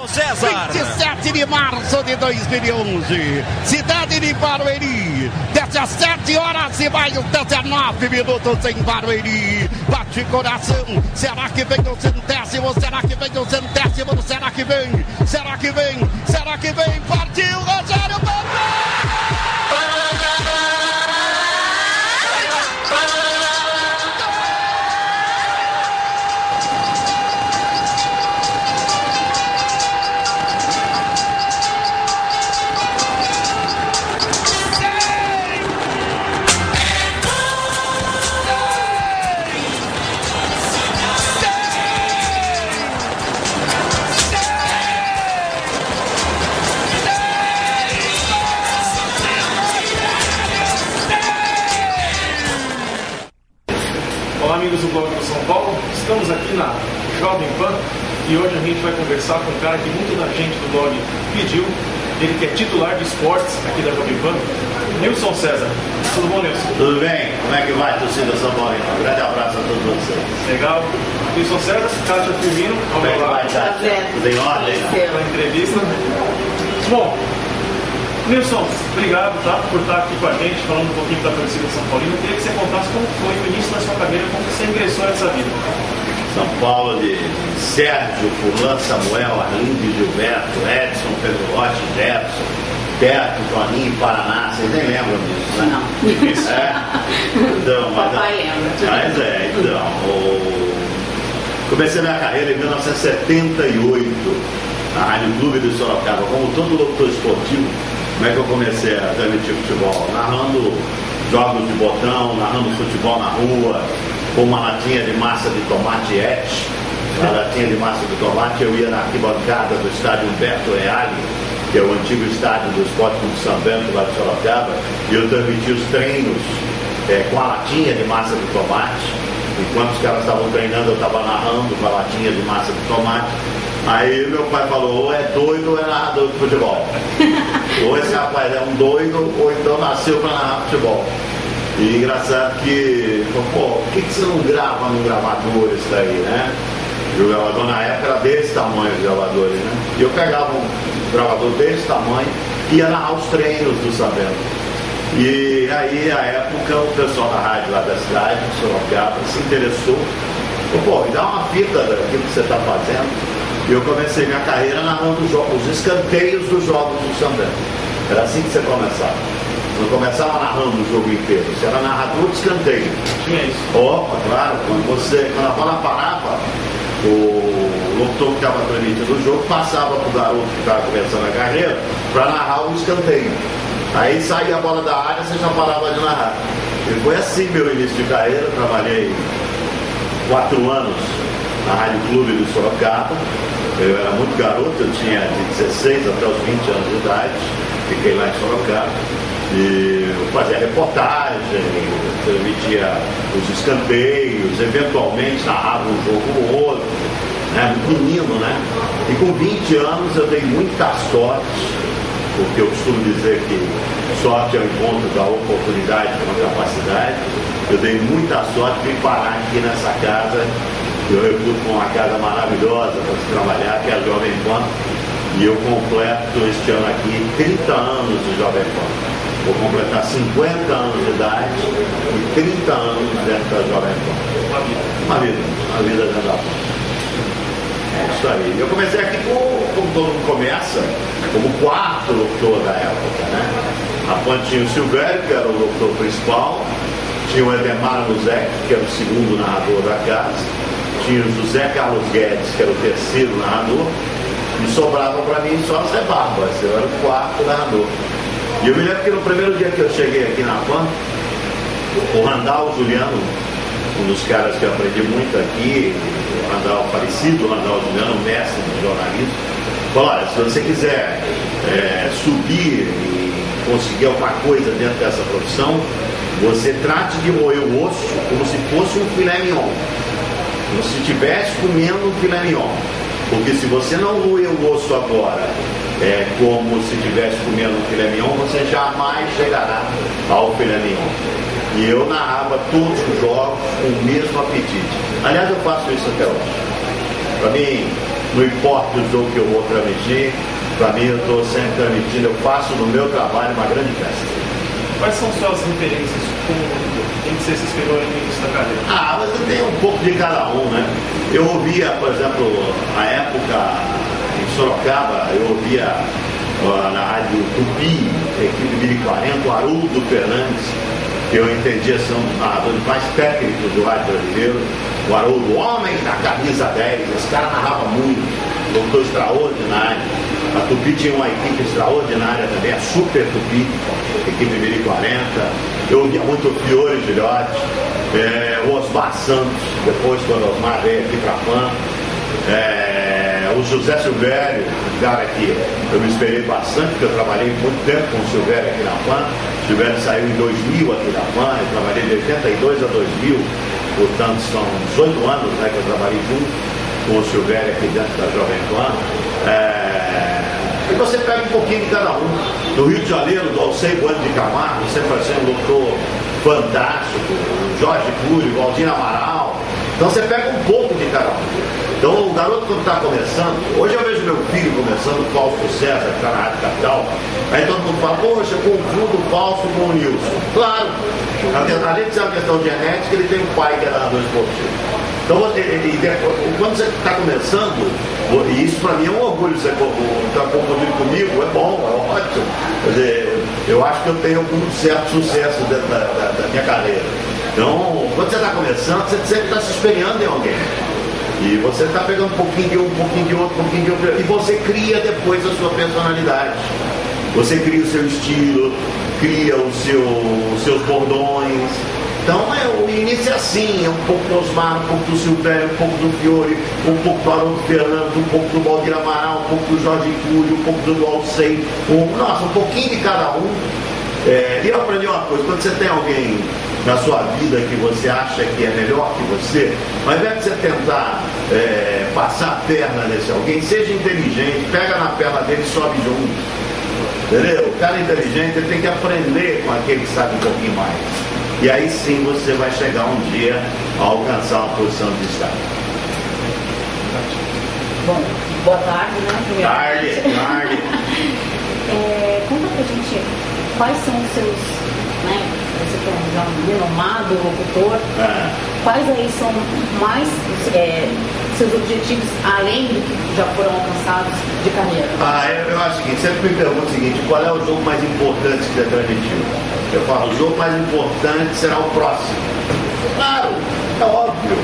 César. 27 de março de 2011, cidade de Barueri, 17 horas e mais 19 minutos em Barueri. Bate coração, será que vem o centésimo? Será que vem o centésimo? Será que vem? Será que vem? Será que vem? Partiu, Rogério Bandeira! Olá, amigos do Blog do São Paulo, estamos aqui na Jovem Pan e hoje a gente vai conversar com um cara que muita da gente do blog pediu, ele que é titular de esportes aqui da Jovem Pan, Nilson César. Tudo bom, Nilson? Tudo bem? Como é que vai, torcida São Paulina? Um grande abraço a todos vocês. Legal. Nilson César, Cátia Firmino, ao Como é meu que vai, lado, Cátia? Tudo em ordem? para a entrevista. Bom, Nilson, obrigado por estar aqui com a gente, falando um pouquinho da torcida São Paulina. Eu queria que você contasse como foi o início da sua carreira, como você ingressou nessa vida. São Paulo de Sérgio, Furlan, Samuel, Arlindo, Gilberto, Edson, Pedro Rocha, Jefferson, Teto, Toninho, Paraná. Vocês nem lembram disso, né? Não. Então, Papai lembra. Mas então, comecei minha carreira em 1978, na Rádio Clube de Sorocaba, como todo locutor esportivo. Como é que eu comecei a transmitir futebol? Narrando jogos de botão, narrando futebol na rua, com uma latinha de massa de tomate ete. A latinha de massa de tomate, eu ia na arquibancada do estádio Humberto Reale, que é o antigo estádio do Esporte Clube São Bento, lá de Sorocaba, e eu transmitia os treinos com a latinha de massa de tomate. Enquanto os caras estavam treinando, eu estava narrando com a latinha de massa de tomate. Aí meu pai falou, ou é doido ou é narrador de futebol. Ou esse rapaz é um doido, ou então nasceu para narrar futebol. E engraçado que, pô, por que você não grava no gravador isso daí, né? E o gravador na época era desse tamanho, os gravadores, né? E eu pegava um gravador desse tamanho e ia narrar os treinos do Sabendo. E aí, à época, o pessoal da rádio lá da cidade, de Sorocaba, se interessou. Pô, me dá uma fita daquilo que você está fazendo. E eu comecei minha carreira narrando os escanteios dos jogos do São Bento. Era assim que você começava. Não começava narrando o jogo inteiro, você era narrador de escanteio. Tinha isso. Opa, claro, quando a bola parava, o locutor que estava transmitindo o jogo passava para o garoto que estava começando a carreira para narrar o escanteio. Aí saía a bola da área, você já parava de narrar. E foi assim meu início de carreira. Eu trabalhei 4 anos na Rádio Clube do Sorocaba. Eu era muito garoto, eu tinha de 16 até os 20 anos de idade. Fiquei lá em Sorocaba e eu fazia reportagem, transmitia os escanteios, eventualmente narrava um jogo ou outro, né? Menino, né? E com 20 anos eu dei muita sorte, porque eu costumo dizer que sorte é o encontro da oportunidade com a capacidade. Eu dei muita sorte de parar aqui nessa casa. Eu reputo com uma casa maravilhosa para se trabalhar, que é a Jovem Pan. E eu completo este ano aqui 30 anos de Jovem Pan. Vou completar 50 anos de idade e 30 anos dentro da Jovem Pan. Uma vida dentro da Pan. É isso aí. Eu comecei aqui como todo mundo começa, como quarto locutor da época, né? A Pan tinha o Silvério, que era o locutor principal, tinha o Edemar Luzek, que era o segundo narrador da casa, tinha o José Carlos Guedes, que era o terceiro narrador, e sobrava para mim só as rebarbas, eu era o quarto narrador. E eu me lembro que no primeiro dia que eu cheguei aqui na Pan, o Randall Juliano, um dos caras que eu aprendi muito aqui, o Randall Aparecido, o Randall Juliano, mestre de jornalismo, falou, olha, se você quiser subir e conseguir alguma coisa dentro dessa profissão, você trate de moer o osso como se fosse um filé mignon, como se estivesse comendo um filé mignon. Porque se você não moer o osso agora, como se estivesse comendo um filé mignon, você jamais chegará ao filé mignon. E eu narrava todos os jogos com o mesmo apetite. Aliás, eu faço isso até hoje. Para mim, não importa o jogo que eu vou transmitir, para mim eu estou sempre transmitindo, eu faço no meu trabalho uma grande festa. Quais são suas referências como locutor? Quem que você se inspirou no início da carreira? Mas eu tenho um pouco de cada um, né? Eu ouvia, por exemplo, na época em Sorocaba, eu ouvia na rádio Tupi, equipe 1040, o Haroldo Fernandes, que eu entendia ser um dos narradores mais técnicos do rádio brasileiro. O Haroldo, o homem da camisa 10, esse cara narrava muito, locutor extraordinário. A Tupi tinha uma equipe extraordinária também, a Super Tupi, equipe 1040. Eu ouvia muito o Fiore Gilhote, o Osmar Santos, depois quando o Osmar veio aqui para a PAN. O José Silvério, um cara que eu me esperei bastante, porque eu trabalhei muito tempo com o Silvério aqui na PAN. O Silvério saiu em 2000 aqui na PAN, eu trabalhei de 82 a 2000, portanto são 18 anos, né, que eu trabalhei junto com o Silvério aqui dentro da Jovem Pan. E você pega um pouquinho de cada um. No Rio de Janeiro, do Alcei Bueno de Camargo, você vai ser um locutor fantástico, o Jorge Cury, o Valdir Amaral. Então você pega um pouco de cada um. Então o garoto quando está começando, hoje eu vejo meu filho começando, o Fausto César, que está na Rádio Capital, aí todo mundo fala, poxa, eu confundo o Fausto com o Nilson. Claro, além de ser uma questão genética, ele tem um pai que é narrador esportivo. Então, quando você está começando, e isso para mim é um orgulho, você está confundindo comigo, é bom, é ótimo. Quer dizer, eu acho que eu tenho algum certo sucesso dentro da minha carreira. Então, quando você está começando, você sempre está se espelhando em alguém. E você está pegando um pouquinho de um, um pouquinho de outro, um pouquinho de outro. E você cria depois a sua personalidade. Você cria o seu estilo, cria os seus bordões. Então o início é assim, é um pouco do Osmar, um pouco do Silvério, um pouco do Fiore, um pouco do Haroldo Fernandes, um pouco do Valdir Amaral, um pouco do Jorge Cury, um pouco do Alcei, um pouquinho de cada um. E eu aprendi uma coisa, quando você tem alguém na sua vida que você acha que é melhor que você, ao invés de você tentar passar a perna nesse alguém, seja inteligente, pega na perna dele e sobe junto. Entendeu? O cara inteligente ele tem que aprender com aquele que sabe um pouquinho mais. E aí sim você vai chegar um dia a alcançar uma posição de destaque. Bom, boa tarde, né? Tarde. Conta pra gente quais são os seus, né? Você que é um renomado locutor, quais aí são mais seus objetivos além do que já foram alcançados de carreira? Eu acho o seguinte, sempre me pergunta o seguinte, qual é o jogo mais importante que você transmitiu? Eu falo, o jogo mais importante será o próximo. Claro, é óbvio.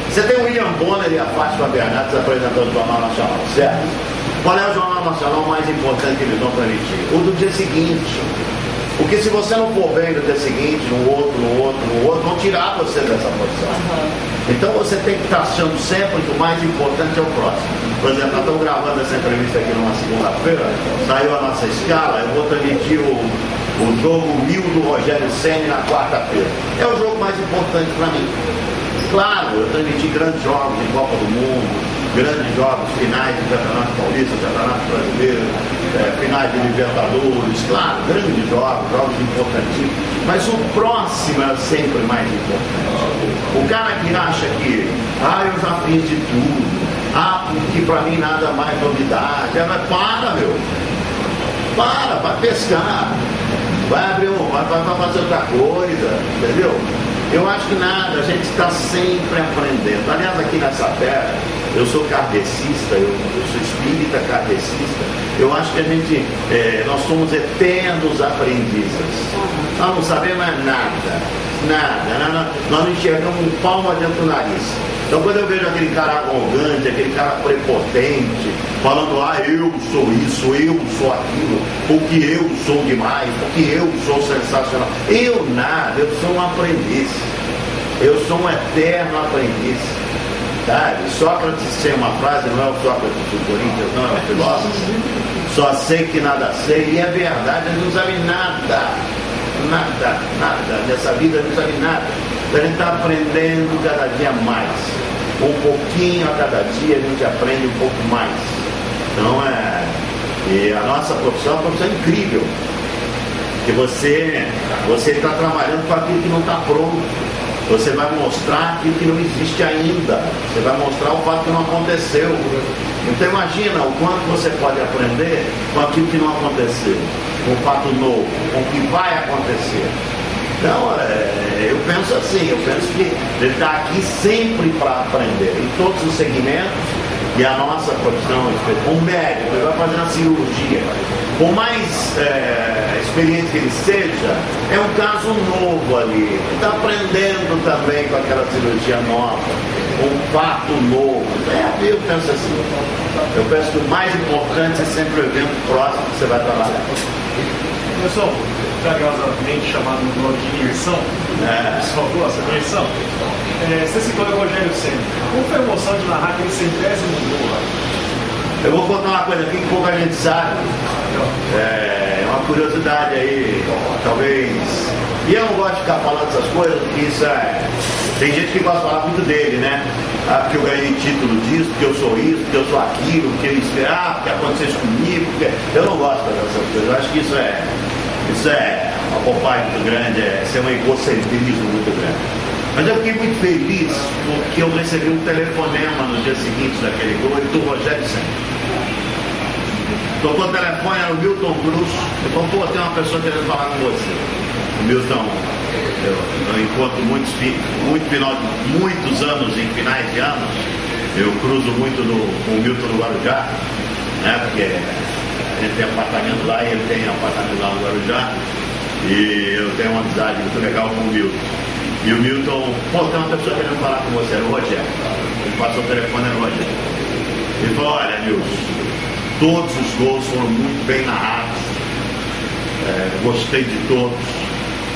Você tem o William Bonner e a Fátima Bernardes apresentando o Jornal Nacional, certo? Qual é o Jornal Nacional mais importante que eles vão transmitir? O do dia seguinte. Porque se você não for bem no dia seguinte, no outro, vão tirar você dessa posição. Então você tem que estar achando sempre que o mais importante é o próximo. Por exemplo, nós estamos gravando essa entrevista aqui numa segunda-feira, saiu a nossa escala, eu vou transmitir o jogo 1000 do Rogério Ceni na quarta-feira. É o jogo mais importante para mim. Claro, eu transmiti grandes jogos em Copa do Mundo, grandes jogos, finais de Campeonato Paulista, Campeonato Brasileiro, finais de Libertadores, claro, grandes jogos importantíssimos, mas o próximo é sempre mais importante. O cara que acha que, eu já fiz de tudo, porque pra mim nada mais novidade, para, meu, vai pescar, vai abrir vai fazer outra coisa, entendeu? Eu acho que nada, a gente está sempre aprendendo. Aliás, aqui nessa terra, eu sou kardecista, eu sou espírita kardecista. Eu acho que nós somos eternos aprendizes. Nós não sabemos nada. Nós não enxergamos um palmo dentro do nariz. Então quando eu vejo aquele cara arrogante, aquele cara prepotente, falando, eu sou isso, eu sou aquilo, porque eu sou demais, porque eu sou sensacional. Eu sou um aprendiz. Eu sou um eterno aprendiz. Sabe? Sócrates tinha uma frase, não é o Sócrates do Corinthians, não, é o filósofo. Só sei que nada sei, e é verdade, ele não sabe nada. Nessa vida ele não sabe nada. Então a gente está aprendendo cada dia mais. Um pouquinho a cada dia a gente aprende um pouco mais. Então e a nossa profissão é uma profissão incrível. Que você está trabalhando com aquilo que não está pronto. Você vai mostrar aquilo que não existe ainda. Você vai mostrar o fato que não aconteceu. Então imagina o quanto você pode aprender com aquilo que não aconteceu, com o fato novo, com o que vai acontecer. Então, eu penso assim, eu penso que ele está aqui sempre para aprender, em todos os segmentos. E a nossa profissão, um médico, ele vai fazer uma cirurgia, por mais experiente que ele seja, é um caso novo ali. Ele está aprendendo também com aquela cirurgia nova, um fato novo. Eu penso assim, eu penso que o mais importante é sempre o evento próximo que você vai trabalhar. Pessoal, carinhosamente chamado no blog de imersão, só gosta de imersão. Você citou o Rogério Ceni. Como foi a emoção de narrar aquele 100º gol lá? Eu vou contar uma coisa aqui que pouca gente sabe. É uma curiosidade aí, talvez. E eu não gosto de ficar falando essas coisas, porque isso tem gente que gosta de falar muito dele, né? Porque eu ganhei título disso, porque eu sou isso, porque eu sou aquilo, porque porque aconteceu isso comigo. Porque... Eu não gosto dessas coisas. Eu acho que isso é uma bobagem muito grande, é um egocentrismo muito grande. Mas eu fiquei muito feliz porque eu recebi um telefonema no dia seguinte daquele gol do Rogério Ceni. Tocou o telefone, era o Milton Cruz. Eu falei, pô, tem uma pessoa querendo falar com você. O Milton, eu encontro muitos anos, em finais de anos, eu cruzo muito com o Milton no Guarujá, né? Porque ele tem apartamento lá e ele tem apartamento lá no Guarujá. E eu tenho uma amizade muito legal com o Milton. E o Milton, pô, tem uma pessoa querendo falar com você, era o Rogério. Ele passou o telefone, era o Rogério. Ele falou, olha, Milton, todos os gols foram muito bem narrados. Gostei de todos,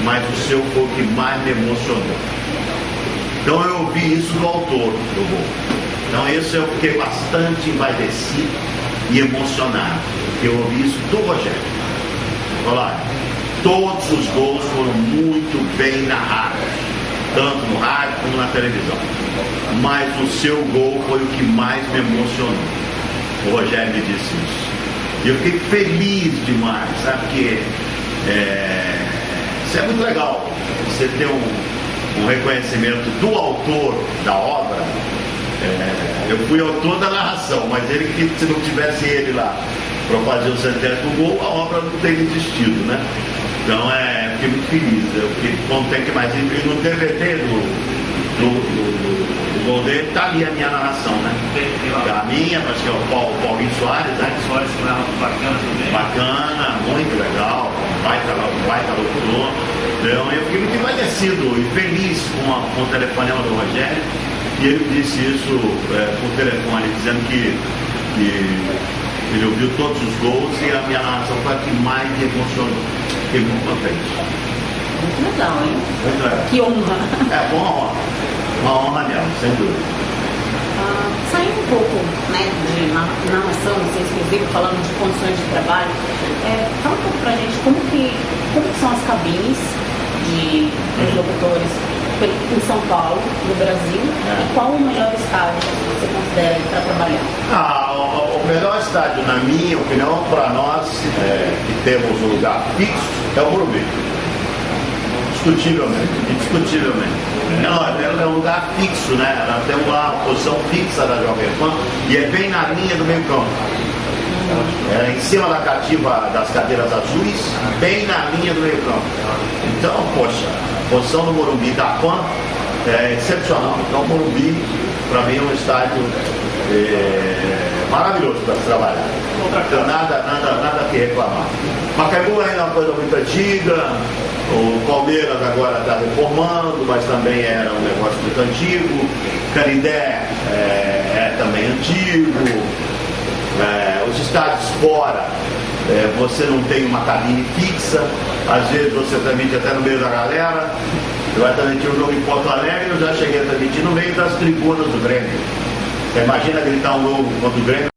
mas o seu foi o que mais me emocionou. Então eu ouvi isso do autor do gol. Então isso eu fiquei bastante envaidecido e emocionado, porque eu ouvi isso do Rogério. Olha, todos os gols foram muito bem narrados, tanto no rádio como na televisão. Mas o seu gol foi o que mais me emocionou. O Rogério me disse isso. E eu fiquei feliz demais, sabe? Porque isso é muito legal. Você ter um reconhecimento do autor da obra. Eu fui autor da narração, mas se não tivesse ele lá para fazer o 100º gol, a obra não teria existido, né? Então fiquei muito feliz. Eu fiquei contente mais. E no DVD do gol dele está ali a minha narração, né? A minha, acho que é o Paulinho Soares, né? Soares que narra bacana também. Bacana, muito legal, baita locutor. Então eu fiquei muito envaidecido e feliz com o telefonema do Rogério. E ele disse isso por telefone, dizendo que ele ouviu todos os gols e a minha narração foi a que mais me emocionou. Fiquei muito contente. Muito legal, hein? Muito legal. Que honra. Uma honra mesmo, sem dúvida. Saindo um pouco, né, de narração, assim, exclusivo, falando de condições de trabalho, fala um pouco pra gente como que são as cabines dos locutores em São Paulo, no Brasil, e qual o melhor estádio que você considera para trabalhar? O melhor estádio, na minha opinião, para nós que temos um lugar fixo, é o Morumbi. Indiscutivelmente. É um lugar fixo, né? Nós temos lá a posição fixa da Jovem Pan e é bem na linha do meio campo. Em cima da cativa das cadeiras azuis, bem na linha do meio campo. Então, poxa, a posição do Morumbi da Pan é excepcional. Então, o Morumbi, para mim, é um estádio maravilhoso para se trabalhar. Então, nada a que reclamar. Macabu ainda é uma coisa muito antiga. O Palmeiras agora está reformando, mas também era um negócio muito antigo. Canindé é também antigo. Os estádios fora, você não tem uma cabine fixa, às vezes você transmite até no meio da galera. Eu vai transmitir um jogo em Porto Alegre, eu já cheguei a transmitir no meio das tribunas do Grêmio. Você imagina gritar um jogo contra o Grêmio